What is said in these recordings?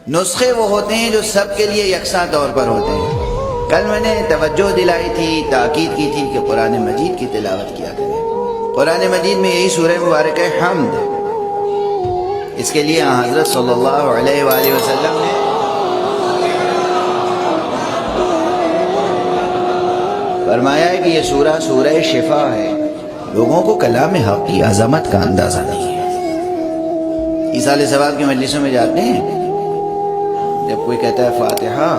نسخے وہ ہوتے ہیں جو سب کے لیے یکساں طور پر ہوتے ہیں۔ کل میں نے توجہ دلائی تھی، تاکید کی تھی کہ قرآن مجید کی تلاوت کیا کریں۔ قرآن مجید میں یہی سورہ مبارک ہے حمد، اس کے لیے حضرت صلی اللہ علیہ وآلہ وسلم نے فرمایا ہے کہ یہ سورہ سورہ شفا ہے۔ لوگوں کو کلام حق کی عظمت کا اندازہ نہیں ہے۔ ایصال ثواب کی مجلسوں میں جاتے ہیں، جب کوئی کہتا ہے فاتحہ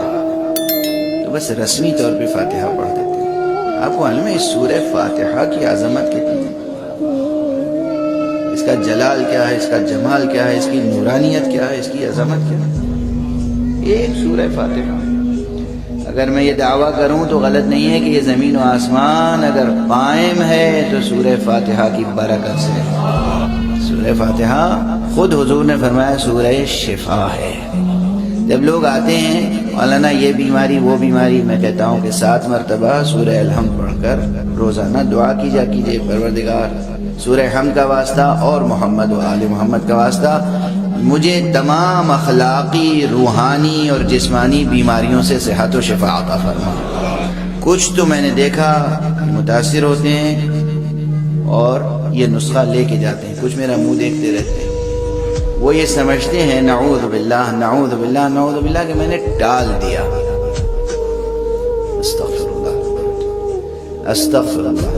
تو بس رسمی طور پہ فاتحہ پڑھ دیتے ہیں۔ آپ کو معلوم ہے اس سورہ فاتحہ کی عظمت کتنی ہے، اس کا جلال کیا ہے، اس کا جمال کیا ہے، اس کی نورانیت کیا ہے، اس کی عظمت کیا ہے۔ ایک سورہ فاتحہ، اگر میں یہ دعویٰ کروں تو غلط نہیں ہے کہ یہ زمین و آسمان اگر قائم ہے تو سورہ فاتحہ کی برکت سے۔ سورہ فاتحہ خود حضور نے فرمایا سورہ شفا ہے۔ جب لوگ آتے ہیں مولانا یہ بیماری وہ بیماری، میں کہتا ہوں کہ 7 مرتبہ سورہ الحمد پڑھ کر روزانہ دعا کیجئے پروردگار سورہ حمد کا واسطہ اور محمد و آل محمد کا واسطہ مجھے تمام اخلاقی، روحانی اور جسمانی بیماریوں سے صحت و شفا عطا فرما۔ کچھ تو میں نے دیکھا متاثر ہوتے ہیں اور یہ نسخہ لے کے جاتے ہیں، کچھ میرا منہ دیکھتے رہتے ہیں، وہ یہ سمجھتے ہیں نعوذ باللہ نعوذ باللہ نعوذ باللہ کہ میں نے ٹال دیا۔ استغفر اللہ استغفر اللہ،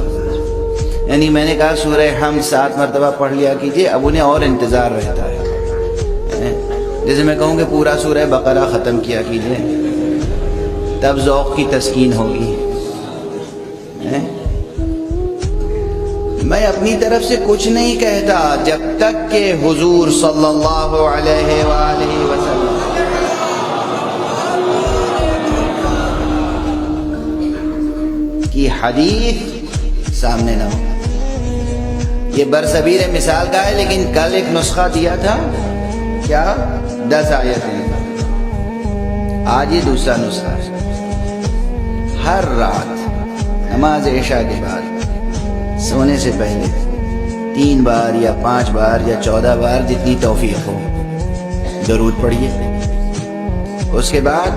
یعنی میں نے کہا سورہ حمد 7 مرتبہ پڑھ لیا کیجئے، اب انہیں اور انتظار رہتا ہے۔ جیسے میں کہوں کہ پورا سورہ بقرہ ختم کیا کیجئے، تب ذوق کی تسکین ہوگی۔ میں اپنی طرف سے کچھ نہیں کہتا جب تک کہ حضور صلی اللہ علیہ وآلہ وسلم کی حدیث سامنے نہ ہو۔ یہ برصغیر مثال کا ہے، لیکن کل ایک نسخہ دیا تھا کیا 10 آیتیں، آج یہ دوسرا نسخہ ہے۔ ہر رات نماز عشاء کے بعد سونے سے پہلے 3 بار یا 5 بار یا 14 بار جتنی توفیق ہو درود پڑھیے، اس کے بعد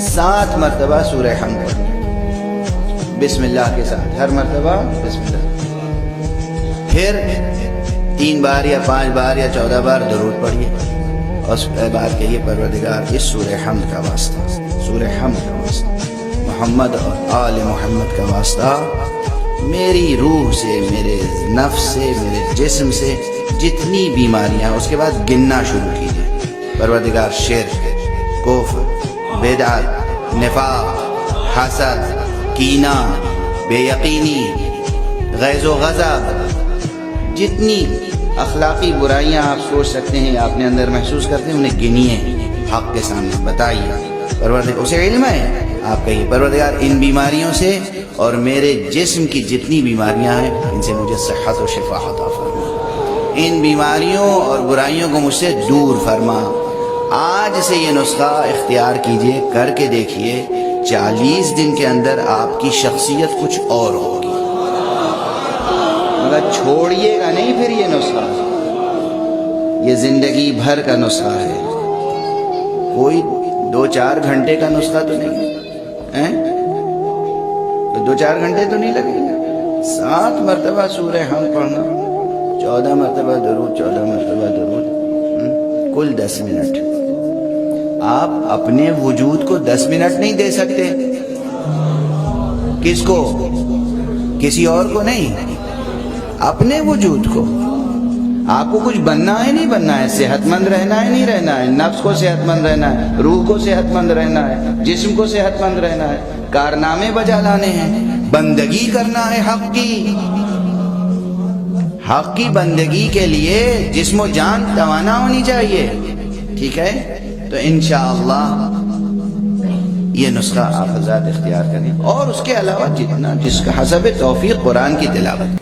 7 مرتبہ سورہ حمد پڑھیے بسم اللہ کے ساتھ، ہر مرتبہ بسم اللہ، پھر 3 بار یا 5 بار یا 14 بار درود پڑھیے، اور اس کے بعد کہیے پروردگار اس سورہ حمد کا واسطہ، سورہ حمد کا واسطہ، محمد اور آل محمد کا واسطہ، میری روح سے، میرے نفس سے، میرے جسم سے جتنی بیماریاں، اس کے بعد گننا شروع کیجیے۔ پروردگار شرک، کفر، بدعت، نفاق، حسد، کینہ، بے یقینی، غیظ و غضب، جتنی اخلاقی برائیاں آپ سوچ سکتے ہیں، آپ نے اندر محسوس کرتے ہیں، انہیں گنیے، حق کے سامنے بتائیے۔ پروردگار اسے علم ہے، آپ کہیے پروردگار ان بیماریوں سے اور میرے جسم کی جتنی بیماریاں ہیں ان سے مجھے صحت و شفا عطا فرما، ان بیماریوں اور برائیوں کو مجھ سے دور فرما۔ آج سے یہ نسخہ اختیار کیجئے، کر کے دیکھیے، 40 دن کے اندر آپ کی شخصیت کچھ اور ہوگی۔ مگر چھوڑیے گا نہیں پھر یہ نسخہ، یہ زندگی بھر کا نسخہ ہے، کوئی 2-4 گھنٹے کا نسخہ تو نہیں ہے، 2-4 گھنٹے تو نہیں لگیں گے۔ 7 مرتبہ سورہ حمد پڑھنا، 14 مرتبہ درود، 14 مرتبہ درود، کل 10 منٹ۔ آپ اپنے وجود کو 10 منٹ نہیں دے سکتے، کس کو؟ کسی اور کو نہیں، اپنے وجود کو۔ آپ کو کچھ بننا ہے نہیں بننا ہے، صحت مند رہنا ہے نہیں رہنا ہے، نفس کو صحت مند رہنا ہے، روح کو صحت مند رہنا ہے، جسم کو صحت مند رہنا ہے، کارنامے بجا لانے ہیں، بندگی کرنا ہے حق کی۔ حق کی بندگی کے لیے جسم و جان توانا ہونی چاہیے، ٹھیک ہے؟ تو انشاءاللہ یہ نسخہ آپ حضرات اختیار کریں، اور اس کے علاوہ جتنا جس کا حسب توفیق قرآن کی تلاوت۔